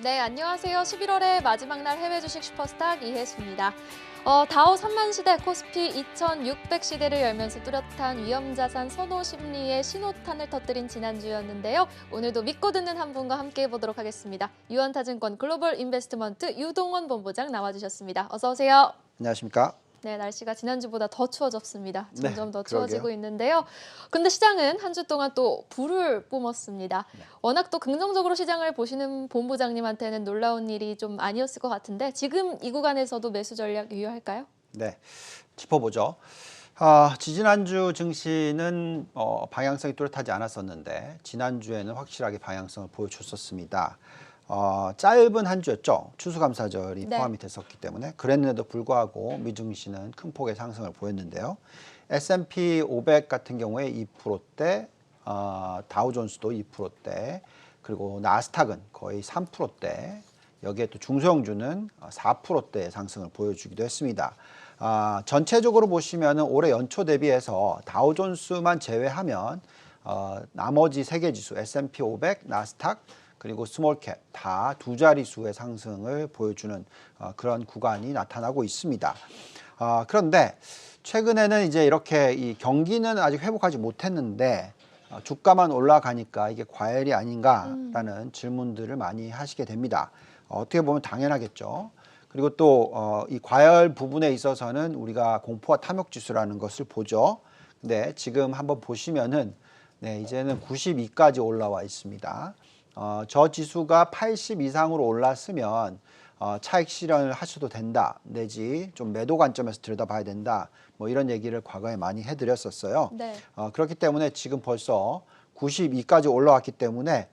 네, 안녕하세요. 11월의 마지막 날 해외 주식 슈퍼스타 이혜수입니다. 다우 3만 시대 코스피 2600 시대를 열면서 뚜렷한 위험자산 선호 심리의 신호탄을 터뜨린 지난주였는데요. 오늘도 믿고 듣는 한 분과 함께 해보도록 하겠습니다. 유한타증권 글로벌 인베스트먼트 유동원 본부장 나와주셨습니다. 어서 오세요. 안녕하십니까? 네, 날씨가 지난주보다 더 추워졌습니다. 점점 네, 더 그러게요. 추워지고 있는데요. 근데 시장은 한 주 동안 또 불을 뿜었습니다. 네. 워낙 또 긍정적으로 시장을 보시는 본부장님한테는 놀라운 일이 좀 아니었을 것 같은데 지금 이 구간에서도 매수 전략 유효할까요? 네, 짚어보죠. 지지난주 증시는 방향성이 뚜렷하지 않았었는데 지난주에는 확실하게 방향성을 보여줬었습니다. 짧은 한 주였죠. 추수감사절이 네. 포함이 됐었기 때문에 그랬는데도 불구하고 미증시는 큰 폭의 상승을 보였는데요. S&P 500 같은 경우에 2%대, 다우존스도 2%대, 그리고 나스닥은 거의 3%대, 여기에 또 중소형주는 4%대의 상승을 보여주기도 했습니다. 전체적으로 보시면 올해 연초 대비해서 다우존스만 제외하면 나머지 세 개 지수 S&P 500, 나스닥 그리고 스몰캡 다 두 자릿수의 상승을 보여주는 그런 구간이 나타나고 있습니다. 그런데 최근에는 이제 이렇게 이 경기는 아직 회복하지 못했는데 주가만 올라가니까 이게 과열이 아닌가라는 질문들을 많이 하시게 됩니다. 어떻게 보면 당연하겠죠. 그리고 또 이 과열 부분에 있어서는 우리가 공포와 탐욕 지수라는 것을 보죠. 근데 지금 한번 보시면은 네, 이제는 92까지 올라와 있습니다. 저 지수가 80 이상으로 올랐으면 차익 실현을 하셔도 된다, 내지 좀 매도 관점에서 들여다봐야 된다, 뭐 이런 얘기를 과거에 많이 해드렸었어요. 네. 그렇기 때문에 지금 벌써 92까지 올라왔기 때문에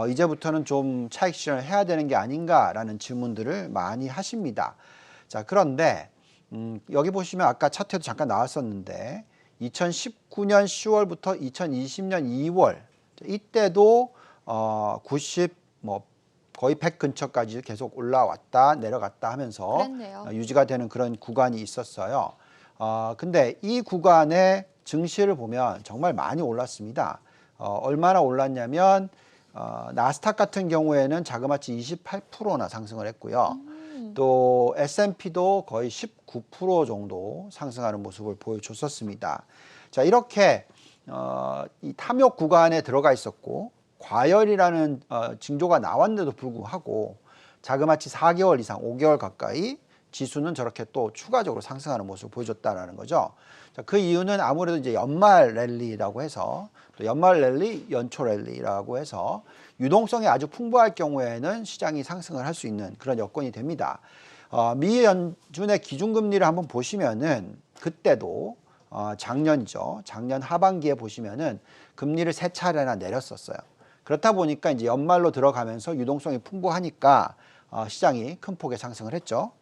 이제부터는 좀 차익 실현을 해야 되는 게 아닌가라는 질문들을 많이 하십니다. 자, 그런데 여기 보시면 아까 차트에도 잠깐 나왔었는데 2019년 10월부터 2020년 2월 이때도 90 뭐 거의 100 근처까지 계속 올라왔다 내려갔다 하면서 그랬네요. 유지가 되는 그런 구간이 있었어요. 근데 이 구간의 증시를 보면 정말 많이 올랐습니다. 얼마나 올랐냐면 나스닥 같은 경우에는 자그마치 28%나 상승을 했고요. 또 S&P도 거의 19% 정도 상승하는 모습을 보여줬었습니다. 자, 이렇게 이 탐욕 구간에 들어가 있었고 과열이라는 징조가 나왔는데도 불구하고 자그마치 4개월 이상 5개월 가까이 지수는 저렇게 또 추가적으로 상승하는 모습을 보여줬다는 거죠. 자, 그 이유는 아무래도 이제 연말 랠리라고 해서 또 연말 랠리, 연초 랠리라고 해서 유동성이 아주 풍부할 경우에는 시장이 상승을 할 수 있는 그런 여건이 됩니다. 미 연준의 기준금리를 한번 보시면은 그때도 작년이죠. 작년 하반기에 보시면은 금리를 세 차례나 내렸었어요. 그렇다 보니까 이제 연말로 들어가면서 유동성이 풍부하니까 시장이 큰 폭의 상승을 했죠.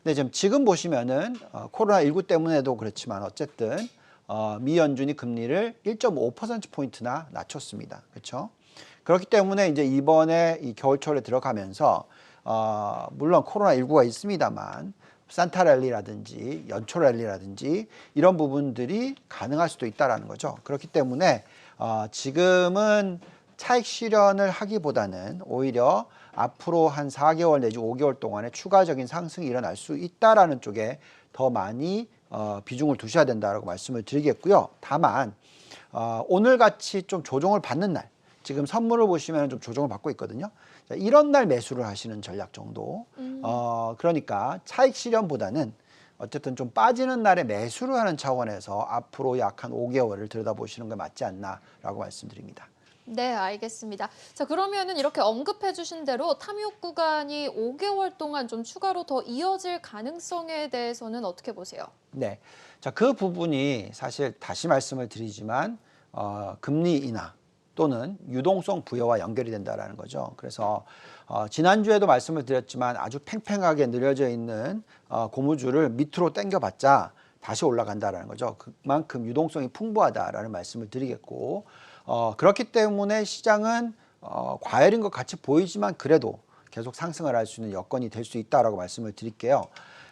근데 지금 보시면은 코로나19 때문에도 그렇지만 어쨌든 미 연준이 금리를 1.5%포인트나 낮췄습니다. 그렇죠? 그렇기 때문에 이제 이번에 이 겨울철에 들어가면서 물론 코로나19가 있습니다만 산타 랠리라든지 연초 랠리라든지 이런 부분들이 가능할 수도 있다라는 거죠. 그렇기 때문에 지금은 차익 실현을 하기보다는 오히려 앞으로 한 4개월 내지 5개월 동안에 추가적인 상승이 일어날 수 있다라는 쪽에 더 많이 비중을 두셔야 된다라고 말씀을 드리겠고요. 다만 오늘같이 좀 조정을 받는 날, 지금 선물을 보시면 좀 조정을 받고 있거든요. 자, 이런 날 매수를 하시는 전략 정도. 그러니까 차익 실현보다는 어쨌든 좀 빠지는 날에 매수를 하는 차원에서 앞으로 약 한 5개월을 들여다보시는 게 맞지 않나라고 말씀드립니다. 네, 알겠습니다. 자, 그러면은 이렇게 언급해 주신 대로 탐욕 구간이 5개월 동안 좀 추가로 더 이어질 가능성에 대해서는 어떻게 보세요? 네. 자, 그 부분이 사실 다시 말씀을 드리지만 금리 인하 또는 유동성 부여와 연결이 된다라는 거죠. 그래서 지난주에도 말씀을 드렸지만 아주 팽팽하게 늘려져 있는 고무줄을 밑으로 당겨봤자 다시 올라간다라는 거죠. 그만큼 유동성이 풍부하다라는 말씀을 드리겠고 그렇기 때문에 시장은 과열인 것 같이 보이지만 그래도 계속 상승을 할 수 있는 여건이 될 수 있다라고 말씀을 드릴게요.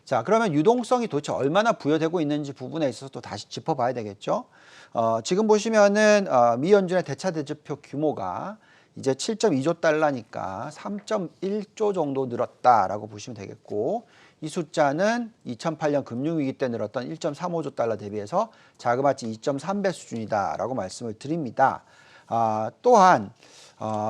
자, 그러면 유동성이 도대체 얼마나 부여되고 있는지 부분에 있어서 또 다시 짚어봐야 되겠죠. 지금 보시면은 미 연준의 대차 대조표 규모가 이제 7.2조 달러니까 3.1조 정도 늘었다라고 보시면 되겠고, 이 숫자는 2008년 금융위기 때 늘었던 1.35조 달러 대비해서 자그마치 2.3배 수준이다라고 말씀을 드립니다. 또한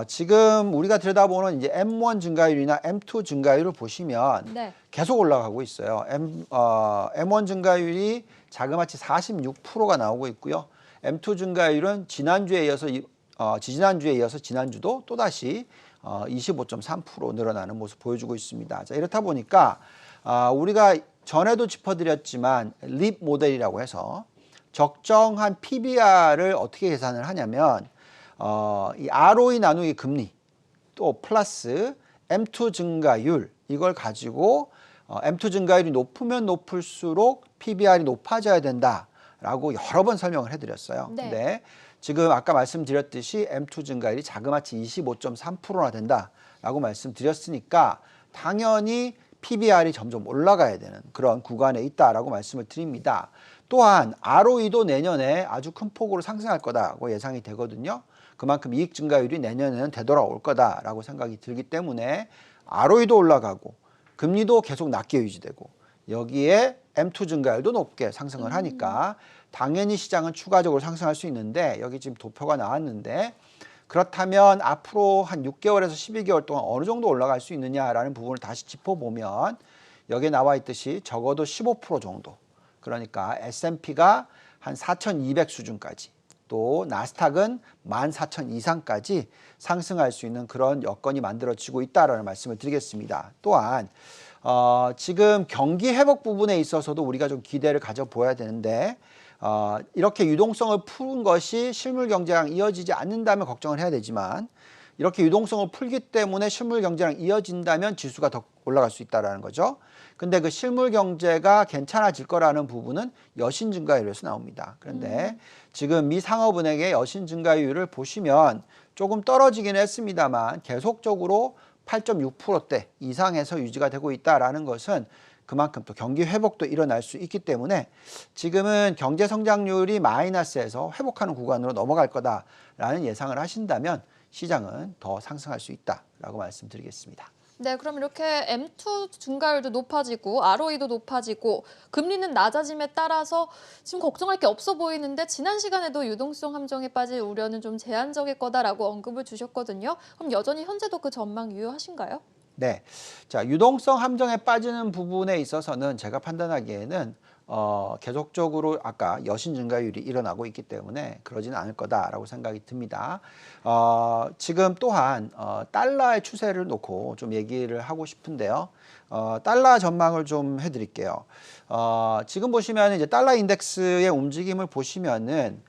지금 우리가 들여다보는 이제 M1 증가율이나 M2 증가율을 보시면 네. 계속 올라가고 있어요. M1 증가율이 자그마치 46%가 나오고 있고요. M2 증가율은 지난주에 이어서 지지난주에 이어서 지난주도 또다시 25.3% 늘어나는 모습 보여주고 있습니다. 자, 이렇다 보니까 우리가 전에도 짚어드렸지만 립 모델이라고 해서 적정한 PBR을 어떻게 계산을 하냐면 이 ROE 나누기 금리 또 플러스 M2 증가율 이걸 가지고 M2 증가율이 높으면 높을수록 PBR이 높아져야 된다라고 여러 번 설명을 해드렸어요. 네. 근데 지금 아까 말씀드렸듯이 M2 증가율이 자그마치 25.3%나 된다라고 말씀드렸으니까 당연히 PBR이 점점 올라가야 되는 그런 구간에 있다라고 말씀을 드립니다. 또한 ROE도 내년에 아주 큰 폭으로 상승할 거다고 예상이 되거든요. 그만큼 이익 증가율이 내년에는 되돌아올 거다라고 생각이 들기 때문에 ROE도 올라가고 금리도 계속 낮게 유지되고 여기에 M2 증가율도 높게 상승을 하니까 당연히 시장은 추가적으로 상승할 수 있는데, 여기 지금 도표가 나왔는데 그렇다면 앞으로 한 6개월에서 12개월 동안 어느 정도 올라갈 수 있느냐라는 부분을 다시 짚어보면 여기에 나와 있듯이 적어도 15% 정도, 그러니까 S&P가 한 4,200 수준까지 또 나스닥은 14,000 이상까지 상승할 수 있는 그런 여건이 만들어지고 있다라는 말씀을 드리겠습니다. 또한 지금 경기 회복 부분에 있어서도 우리가 좀 기대를 가져보아야 되는데, 이렇게 유동성을 푸는 것이 실물 경제랑 이어지지 않는다면 걱정을 해야 되지만, 이렇게 유동성을 풀기 때문에 실물 경제랑 이어진다면 지수가 더 올라갈 수 있다는 거죠. 근데 그 실물 경제가 괜찮아질 거라는 부분은 여신 증가율에서 나옵니다. 그런데 지금 미 상업은행의 여신 증가율을 보시면 조금 떨어지긴 했습니다만 계속적으로 8.6%대 이상에서 유지가 되고 있다는 것은 그만큼 또 경기 회복도 일어날 수 있기 때문에 지금은 경제 성장률이 마이너스에서 회복하는 구간으로 넘어갈 거다라는 예상을 하신다면 시장은 더 상승할 수 있다라고 말씀드리겠습니다. 네, 그럼 이렇게 M2 증가율도 높아지고 ROE도 높아지고 금리는 낮아짐에 따라서 지금 걱정할 게 없어 보이는데, 지난 시간에도 유동성 함정에 빠질 우려는 좀 제한적일 거다라고 언급을 주셨거든요. 그럼 여전히 현재도 그 전망 유효하신가요? 네, 자, 유동성 함정에 빠지는 부분에 있어서는 제가 판단하기에는 계속적으로 아까 여신 증가율이 일어나고 있기 때문에 그러지는 않을 거다라고 생각이 듭니다. 지금 또한 달러의 추세를 놓고 좀 얘기를 하고 싶은데요. 달러 전망을 좀 해드릴게요. 지금 보시면 이제 달러 인덱스의 움직임을 보시면은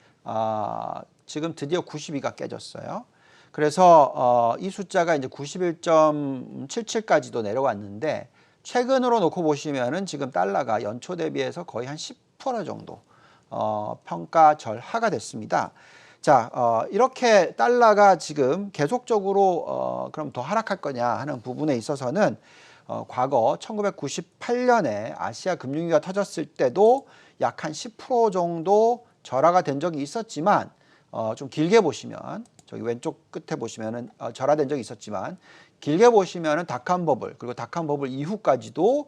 지금 드디어 92가 깨졌어요. 그래서 이 숫자가 이제 91.77까지도 내려왔는데, 최근으로 놓고 보시면은 지금 달러가 연초 대비해서 거의 한 10% 정도 평가절하가 됐습니다. 자, 이렇게 달러가 지금 계속적으로 그럼 더 하락할 거냐 하는 부분에 있어서는 과거 1998년에 아시아 금융위기가 터졌을 때도 약 한 10% 정도 절하가 된 적이 있었지만, 좀 길게 보시면 저기 왼쪽 끝에 보시면은 절하된 적이 있었지만, 길게 보시면은 닷컴 버블 그리고 닷컴 버블 이후까지도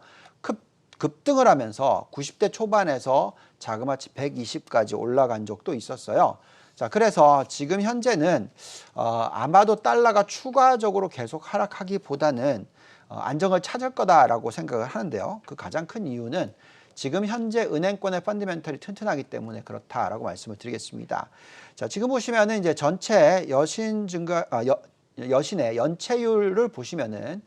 급등을 하면서 90대 초반에서 자그마치 120까지 올라간 적도 있었어요. 자, 그래서 지금 현재는 아마도 달러가 추가적으로 계속 하락하기보다는 안정을 찾을 거다라고 생각을 하는데요. 그 가장 큰 이유는 지금 현재 은행권의 펀더멘털이 튼튼하기 때문에 그렇다라고 말씀을 드리겠습니다. 자, 지금 보시면은 이제 전체 여신의 연체율을 보시면은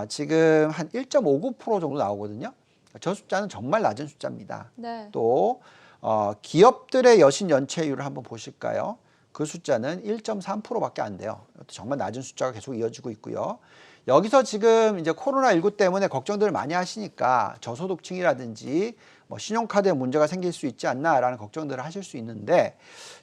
지금 한 1.59% 정도 나오거든요. 저 숫자는 정말 낮은 숫자입니다. 네. 또 기업들의 여신 연체율을 한번 보실까요? 그 숫자는 1.3%밖에 안 돼요. 정말 낮은 숫자가 계속 이어지고 있고요. 여기서 지금 이제 코로나19 때문에 걱정들을 많이 하시니까 저소득층이라든지 뭐 신용카드에 문제가 생길 수 있지 않나라는 걱정들을 하실 수 있는데,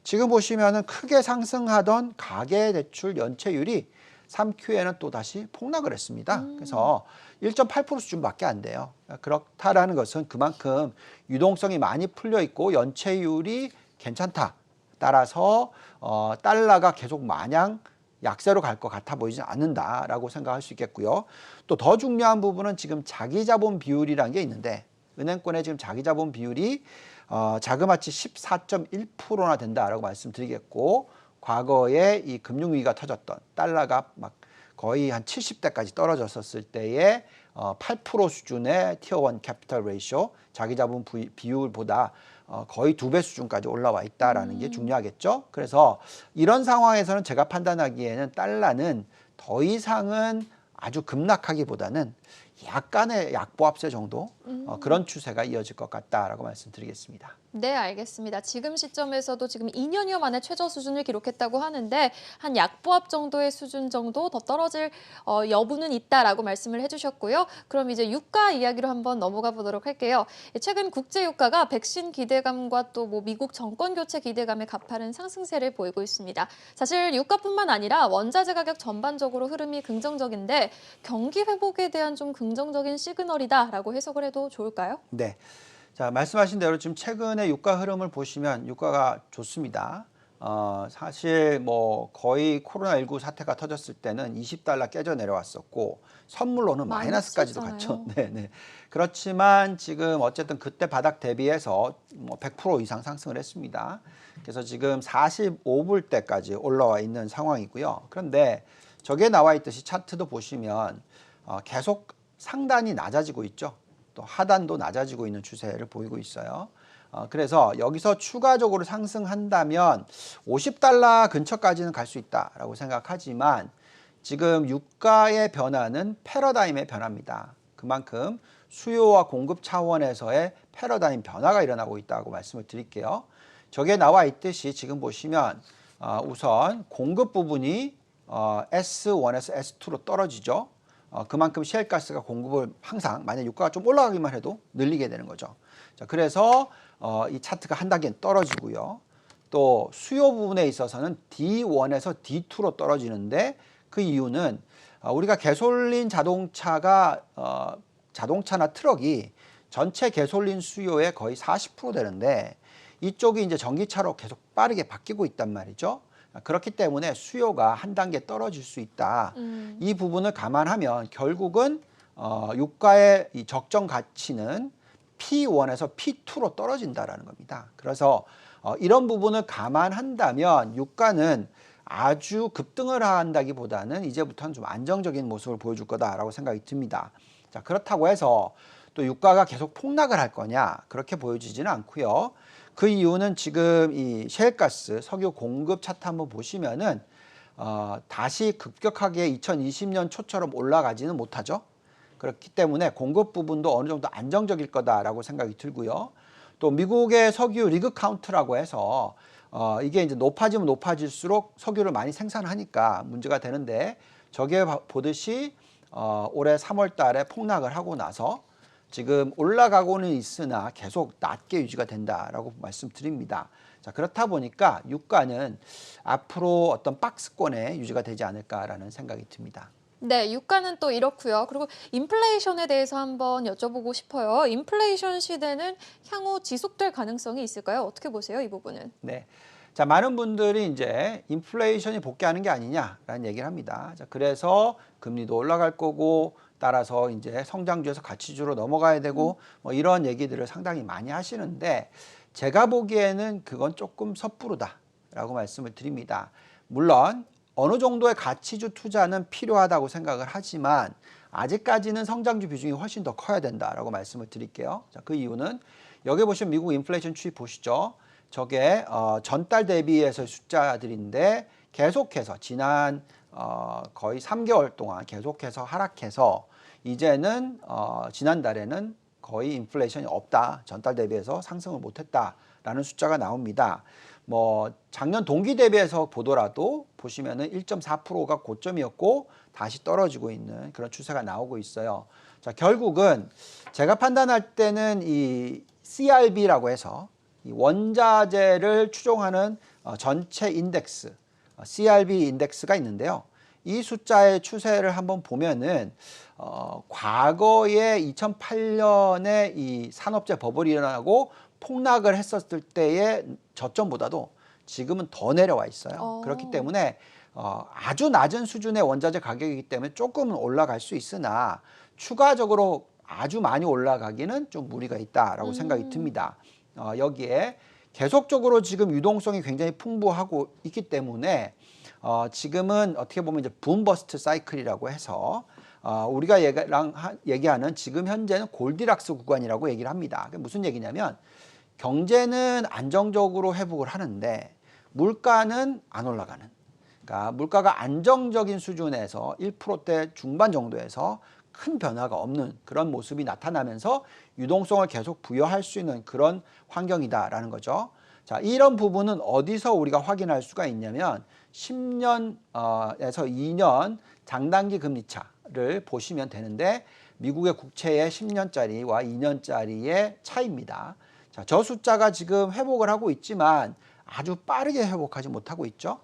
지금 보시면은 크게 상승하던 가계대출 연체율이 3Q에는 또 다시 폭락을 했습니다. 그래서 1.8% 수준밖에 안 돼요. 그렇다라는 것은 그만큼 유동성이 많이 풀려 있고 연체율이 괜찮다. 따라서 달러가 계속 마냥 약세로 갈 것 같아 보이지 않는다라고 생각할 수 있겠고요. 또 더 중요한 부분은 지금 자기자본 비율이라는 게 있는데 은행권의 지금 자기자본 비율이 자그마치 14.1%나 된다라고 말씀드리겠고 과거에 이 금융위기가 터졌던 달러가 막 거의 한 70대까지 떨어졌었을 때에 8% 수준의 티어1 캐피털 레이쇼 자기자본 비율보다 거의 2배 수준까지 올라와 있다라는 게 중요하겠죠. 그래서 이런 상황에서는 제가 판단하기에는 달러는 더 이상은 아주 급락하기보다는 약간의 약보합세 정도 그런 추세가 이어질 것 같다라고 말씀드리겠습니다. 네, 알겠습니다. 지금 시점에서도 지금 2년여 만에 최저 수준을 기록했다고 하는데 한 약보합 정도의 수준 정도 더 떨어질 여부는 있다라고 말씀을 해주셨고요. 그럼 이제 유가 이야기로 한번 넘어가 보도록 할게요. 최근 국제 유가가 백신 기대감과 또 뭐 미국 정권 교체 기대감에 가파른 상승세를 보이고 있습니다. 사실 유가뿐만 아니라 원자재 가격 전반적으로 흐름이 긍정적인데 경기 회복에 대한 좀 긍정적인 시그널이다라고 해석을 해도 좋을까요? 네. 자, 말씀하신 대로 지금 최근의 유가 흐름을 보시면 유가가 좋습니다. 사실 뭐 거의 코로나19 사태가 터졌을 때는 20달러 깨져 내려왔었고 선물로는 마이너스까지도 갔죠. 네. 그렇지만 지금 어쨌든 그때 바닥 대비해서 뭐 100% 이상 상승을 했습니다. 그래서 지금 45불대까지 올라와 있는 상황이고요. 그런데 저기에 나와 있듯이 차트도 보시면 계속 상단이 낮아지고 있죠. 또 하단도 낮아지고 있는 추세를 보이고 있어요. 그래서 여기서 추가적으로 상승한다면 50달러 근처까지는 갈 수 있다라고 생각하지만 지금 유가의 변화는 패러다임의 변화입니다. 그만큼 수요와 공급 차원에서의 패러다임 변화가 일어나고 있다고 말씀을 드릴게요. 저게 나와 있듯이 지금 보시면 우선 공급 부분이 S1에서 S2로 떨어지죠. 그만큼 셰일가스가 공급을 항상 만약 유가가 좀 올라가기만 해도 늘리게 되는 거죠. 자, 그래서 이 차트가 한 단계 떨어지고요. 또 수요 부분에 있어서는 D1에서 D2로 떨어지는데 그 이유는 우리가 가솔린 자동차가 자동차나 트럭이 전체 가솔린 수요의 거의 40% 되는데 이쪽이 이제 전기차로 계속 빠르게 바뀌고 있단 말이죠. 그렇기 때문에 수요가 한 단계 떨어질 수 있다. 이 부분을 감안하면 결국은 유가의 이 적정 가치는 P1에서 P2로 떨어진다라는 겁니다. 그래서 이런 부분을 감안한다면 유가는 아주 급등을 한다기보다는 이제부터는 좀 안정적인 모습을 보여줄 거다라고 생각이 듭니다. 자, 그렇다고 해서 또 유가가 계속 폭락을 할 거냐 그렇게 보여지지는 않고요. 그 이유는 지금 이 셰일가스 석유 공급 차트 한번 보시면은 다시 급격하게 2020년 초처럼 올라가지는 못하죠. 그렇기 때문에 공급 부분도 어느 정도 안정적일 거다라고 생각이 들고요. 또 미국의 석유 리그 카운트라고 해서 이게 이제 높아지면 높아질수록 석유를 많이 생산하니까 문제가 되는데 저게 보듯이 올해 3월 달에 폭락을 하고 나서 지금 올라가고는 있으나 계속 낮게 유지가 된다라고 말씀드립니다. 자, 그렇다 보니까 유가는 앞으로 어떤 박스권에 유지가 되지 않을까라는 생각이 듭니다. 네, 유가는 또 이렇고요. 그리고 인플레이션에 대해서 한번 여쭤보고 싶어요. 인플레이션 시대는 향후 지속될 가능성이 있을까요? 어떻게 보세요, 이 부분은? 네. 자, 많은 분들이 이제 인플레이션이 복귀하는 게 아니냐라는 얘기를 합니다. 자, 그래서 금리도 올라갈 거고 따라서 이제 성장주에서 가치주로 넘어가야 되고 뭐 이런 얘기들을 상당히 많이 하시는데 제가 보기에는 그건 조금 섣부르다라고 말씀을 드립니다. 물론 어느 정도의 가치주 투자는 필요하다고 생각을 하지만 아직까지는 성장주 비중이 훨씬 더 커야 된다라고 말씀을 드릴게요. 자, 그 이유는 여기 보시면 미국 인플레이션 추이 보시죠. 저게 전달 대비해서 숫자들인데 계속해서 지난 거의 3개월 동안 계속해서 하락해서 이제는 지난달에는 거의 인플레이션이 없다. 전달 대비해서 상승을 못했다라는 숫자가 나옵니다. 뭐 작년 동기 대비해서 보더라도 보시면은 1.4%가 고점이었고 다시 떨어지고 있는 그런 추세가 나오고 있어요. 자, 결국은 제가 판단할 때는 이 CRB라고 해서 이 원자재를 추종하는 전체 인덱스 CRB 인덱스가 있는데요. 이 숫자의 추세를 한번 보면은 과거에 2008년에 이 산업재 버블이 일어나고 폭락을 했었을 때의 저점보다도 지금은 더 내려와 있어요. 그렇기 때문에 아주 낮은 수준의 원자재 가격이기 때문에 조금은 올라갈 수 있으나 추가적으로 아주 많이 올라가기는 좀 무리가 있다라고 생각이 듭니다. 여기에 계속적으로 지금 유동성이 굉장히 풍부하고 있기 때문에 지금은 어떻게 보면 이제 붐버스트 사이클이라고 해서 우리가 얘기하는 지금 현재는 골디락스 구간이라고 얘기를 합니다. 그게 무슨 얘기냐면 경제는 안정적으로 회복을 하는데 물가는 안 올라가는. 그러니까 물가가 안정적인 수준에서 1%대 중반 정도에서 큰 변화가 없는 그런 모습이 나타나면서 유동성을 계속 부여할 수 있는 그런 환경이다라는 거죠. 자, 이런 부분은 어디서 우리가 확인할 수가 있냐면 10년에서 2년 장단기 금리차를 보시면 되는데 미국의 국채의 10년짜리와 2년짜리의 차이입니다. 자, 저 숫자가 지금 회복을 하고 있지만 아주 빠르게 회복하지 못하고 있죠.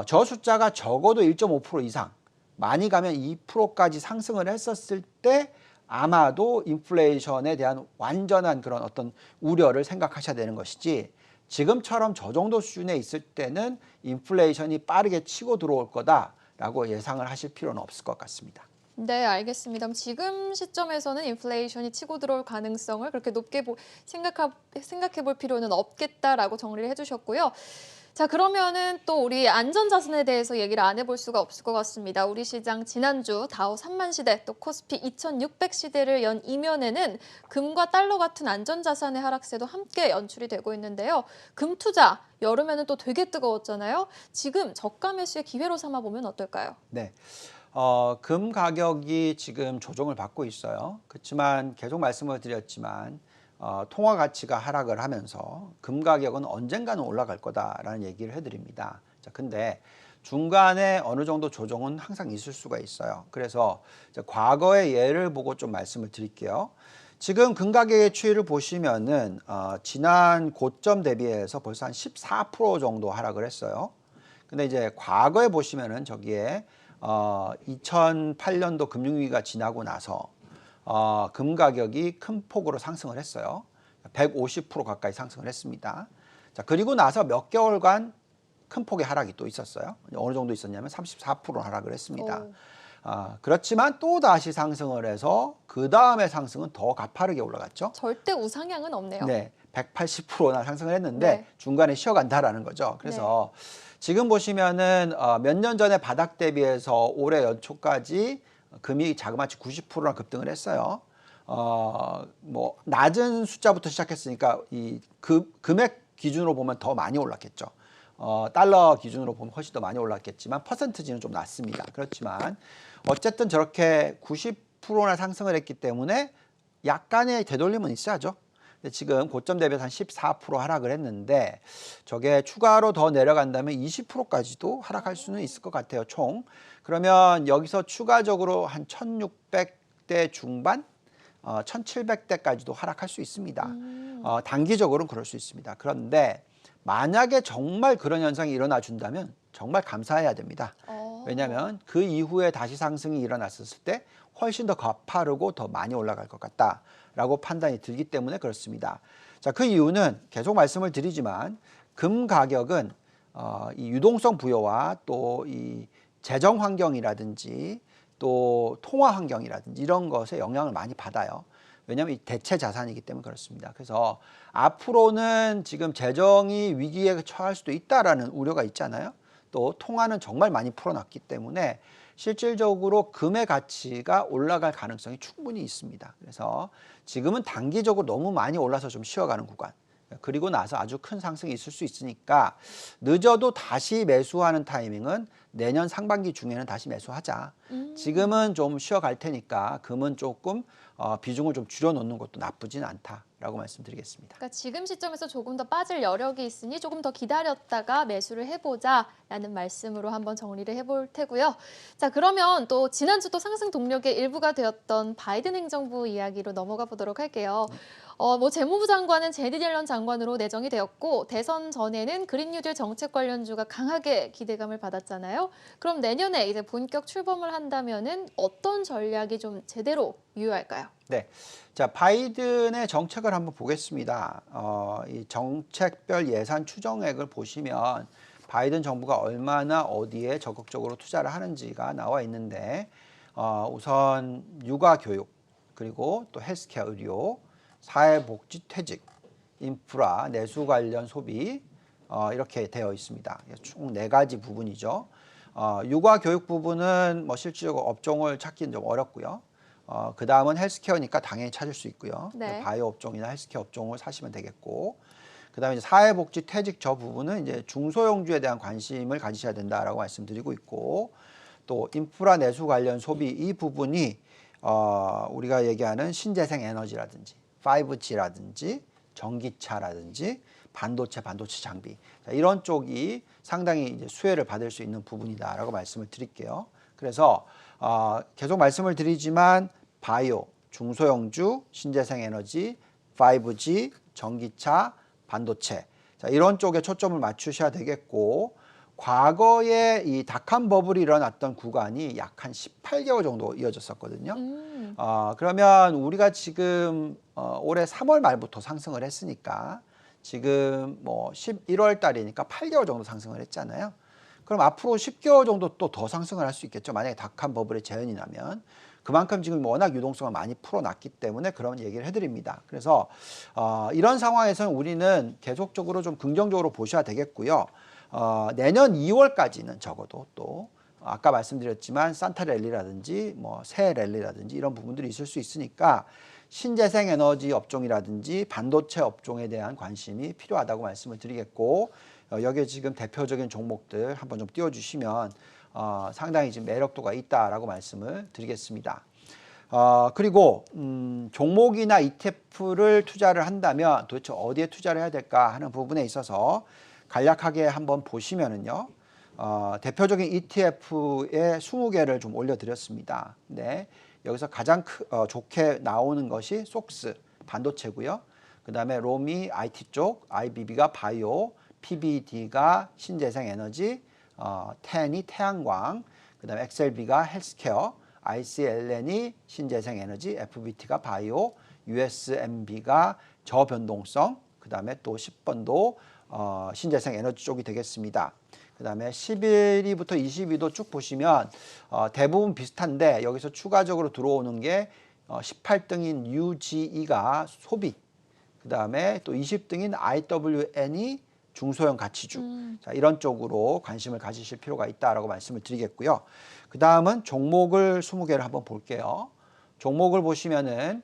저 숫자가 적어도 1.5% 이상, 많이 가면 2%까지 상승을 했었을 때 아마도 인플레이션에 대한 완전한 그런 어떤 우려를 생각하셔야 되는 것이지, 지금처럼 저 정도 수준에 있을 때는 인플레이션이 빠르게 치고 들어올 거다라고 예상을 하실 필요는 없을 것 같습니다. 네, 알겠습니다. 그럼 지금 시점에서는 인플레이션이 치고 들어올 가능성을 그렇게 높게 생각해 볼 필요는 없겠다라고 정리를 해주셨고요. 자, 그러면은 또 우리 안전자산에 대해서 얘기를 안 해볼 수가 없을 것 같습니다. 우리 시장 지난주 다우 3만 시대 또 코스피 2600 시대를 연 이면에는 금과 달러 같은 안전자산의 하락세도 함께 연출이 되고 있는데요. 금 투자 여름에는 또 되게 뜨거웠잖아요. 지금 저가 매수의 기회로 삼아 보면 어떨까요? 네. 금 가격이 지금 조정을 받고 있어요. 그렇지만 계속 말씀을 드렸지만 통화 가치가 하락을 하면서 금 가격은 언젠가는 올라갈 거다라는 얘기를 해드립니다. 자, 근데 중간에 어느 정도 조정은 항상 있을 수가 있어요. 그래서 과거의 예를 보고 좀 말씀을 드릴게요. 지금 금 가격의 추이를 보시면은 지난 고점 대비해서 벌써 한 14% 정도 하락을 했어요. 근데 이제 과거에 보시면은 저기에 2008년도 금융위기가 지나고 나서 금 가격이 큰 폭으로 상승을 했어요. 150% 가까이 상승을 했습니다. 자, 그리고 나서 몇 개월간 큰 폭의 하락이 또 있었어요. 어느 정도 있었냐면 34% 하락을 했습니다. 그렇지만 또 다시 상승을 해서 그 다음에 상승은 더 가파르게 올라갔죠. 절대 우상향은 없네요. 네, 180%나 상승을 했는데 네. 중간에 쉬어간다라는 거죠. 그래서 지금 보시면은 몇 년 전에 바닥 대비해서 올해 연초까지 금이 자그마치 90%나 급등을 했어요. 뭐 낮은 숫자부터 시작했으니까 이 금액 기준으로 보면 더 많이 올랐겠죠. 달러 기준으로 보면 훨씬 더 많이 올랐겠지만 퍼센트지는 좀 낮습니다. 그렇지만 어쨌든 저렇게 90%나 상승을 했기 때문에 약간의 되돌림은 있어야죠. 근데 지금 고점 대비해서 한 14% 하락을 했는데 저게 추가로 더 내려간다면 20%까지도 하락할 수는 있을 것 같아요, 총. 그러면 여기서 추가적으로 한 1600대 중반, 1700대까지도 하락할 수 있습니다. 단기적으로는 그럴 수 있습니다. 그런데 만약에 정말 그런 현상이 일어나 준다면 정말 감사해야 됩니다. 왜냐하면 그 이후에 다시 상승이 일어났을 때 훨씬 더 가파르고 더 많이 올라갈 것 같다라고 판단이 들기 때문에 그렇습니다. 자, 그 이유는 계속 말씀을 드리지만 금 가격은 이 유동성 부여와 또 이 재정 환경이라든지 또 통화 환경이라든지 이런 것에 영향을 많이 받아요. 왜냐하면 이 대체 자산이기 때문에 그렇습니다. 그래서 앞으로는 지금 재정이 위기에 처할 수도 있다라는 우려가 있잖아요. 또 통화는 정말 많이 풀어놨기 때문에 실질적으로 금의 가치가 올라갈 가능성이 충분히 있습니다. 그래서 지금은 단기적으로 너무 많이 올라서 좀 쉬어가는 구간, 그리고 나서 아주 큰 상승이 있을 수 있으니까 늦어도 다시 매수하는 타이밍은 내년 상반기 중에는 다시 매수하자. 지금은 좀 쉬어갈 테니까 금은 조금 비중을 좀 줄여놓는 것도 나쁘진 않다라고 말씀드리겠습니다. 그러니까 지금 시점에서 조금 더 빠질 여력이 있으니 조금 더 기다렸다가 매수를 해보자라는 말씀으로 한번 정리를 해볼 테고요. 자, 그러면 또 지난주 또 상승 동력의 일부가 되었던 바이든 행정부 이야기로 넘어가 보도록 할게요. 뭐 재무부 장관은 제디 옐런 장관으로 내정이 되었고 대선 전에는 그린 뉴딜 정책 관련주가 강하게 기대감을 받았잖아요. 그럼 내년에 이제 본격 출범을 한다면은 어떤 전략이 좀 제대로 유효할까요? 네, 자 바이든의 정책을 한번 보겠습니다. 이 정책별 예산 추정액을 보시면 바이든 정부가 얼마나 어디에 적극적으로 투자를 하는지가 나와 있는데 우선 육아교육 그리고 또 헬스케어 의료, 사회복지 퇴직, 인프라, 내수 관련 소비 이렇게 되어 있습니다. 총 4가지 부분이죠. 육아교육 부분은 뭐 실질적으로 업종을 찾기는 좀 어렵고요. 그 다음은 헬스케어니까 당연히 찾을 수 있고요. 네. 바이오 업종이나 헬스케어 업종을 사시면 되겠고, 그 다음에 사회복지 퇴직 저 부분은 이제 중소형주에 대한 관심을 가지셔야 된다라고 말씀드리고 있고, 또 인프라 내수 관련 소비 이 부분이 우리가 얘기하는 신재생 에너지라든지 5G라든지 전기차라든지 반도체 장비 이런 쪽이 상당히 이제 수혜를 받을 수 있는 부분이다라고 말씀을 드릴게요. 그래서 계속 말씀을 드리지만 바이오, 중소형주, 신재생 에너지, 5G, 전기차, 반도체 이런 쪽에 초점을 맞추셔야 되겠고, 과거에 이 닷컴 버블이 일어났던 구간이 약 한 18개월 정도 이어졌었거든요. 그러면 우리가 지금 올해 3월 말부터 상승을 했으니까 지금 뭐 11월 달이니까 8개월 정도 상승을 했잖아요. 그럼 앞으로 10개월 정도 또 더 상승을 할 수 있겠죠. 만약에 닷컴 버블의 재현이 나면. 그만큼 지금 워낙 유동성을 많이 풀어놨기 때문에 그런 얘기를 해드립니다. 그래서 이런 상황에서는 우리는 계속적으로 좀 긍정적으로 보셔야 되겠고요. 내년 2월까지는 적어도 또 아까 말씀드렸지만 산타 랠리라든지 뭐 새 랠리라든지 이런 부분들이 있을 수 있으니까 신재생 에너지 업종이라든지 반도체 업종에 대한 관심이 필요하다고 말씀을 드리겠고, 여기에 지금 대표적인 종목들 한번 좀 띄워주시면 상당히 지금 매력도가 있다라고 말씀을 드리겠습니다. 그리고 종목이나 ETF를 투자를 한다면 도대체 어디에 투자를 해야 될까 하는 부분에 있어서 간략하게 한번 보시면은요. 대표적인 ETF의 20개를 좀 올려드렸습니다. 네, 여기서 가장 좋게 나오는 것이 속스 반도체고요. 그 다음에 로미 IT 쪽, IBB가 바이오, PBD가 신재생 에너지, 텐이 태양광, 그 다음에 XLB가 헬스케어, ICLN이 신재생 에너지, FBT가 바이오, USMB가 저변동성, 그 다음에 또 10번도 신재생 에너지 쪽이 되겠습니다. 그 다음에 11위부터 20위도 쭉 보시면 대부분 비슷한데 여기서 추가적으로 들어오는 게 18등인 UGE가 소비, 그 다음에 또 20등인 IWN이 중소형 가치주, 자, 이런 쪽으로 관심을 가지실 필요가 있다라고 말씀을 드리겠고요. 그 다음은 종목을 20개를 한번 볼게요. 종목을 보시면은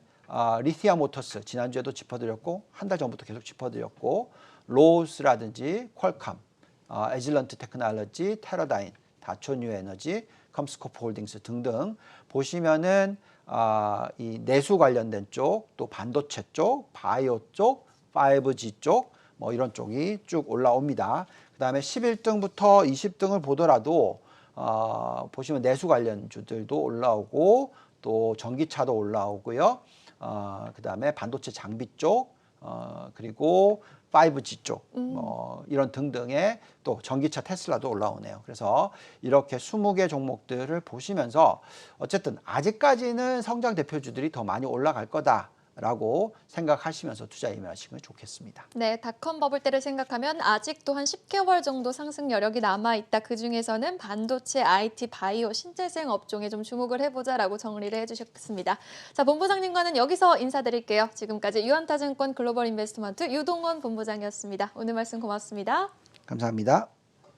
리티아 모터스 지난주에도 짚어드렸고 한 달 전부터 계속 짚어드렸고, 로스라든지 퀄컴, 에질런트 테크놀로지, 테러다인, 다초 뉴에너지, 컴스코프 홀딩스 등등 보시면은 이 내수 관련된 쪽, 또 반도체 쪽, 바이오 쪽, 5G 쪽 뭐 이런 쪽이 쭉 올라옵니다. 그 다음에 11등부터 20등을 보더라도 보시면 내수 관련주들도 올라오고 또 전기차도 올라오고요. 그 다음에 반도체 장비 쪽, 그리고 5G 쪽, 이런 등등의 또 전기차 테슬라도 올라오네요. 그래서 이렇게 20개 종목들을 보시면서 어쨌든 아직까지는 성장 대표주들이 더 많이 올라갈 거다라고 생각하시면서 투자 임하시면 좋겠습니다. 네, 닷컴 버블 때를 생각하면 아직도 한 10개월 정도 상승 여력이 남아있다. 그중에서는 반도체, IT, 바이오, 신재생 업종에 좀 주목을 해보자라고 정리를 해주셨습니다. 자, 본부장님과는 여기서 인사드릴게요. 지금까지 유한타증권 글로벌 인베스트먼트 유동원 본부장이었습니다. 오늘 말씀 고맙습니다. 감사합니다.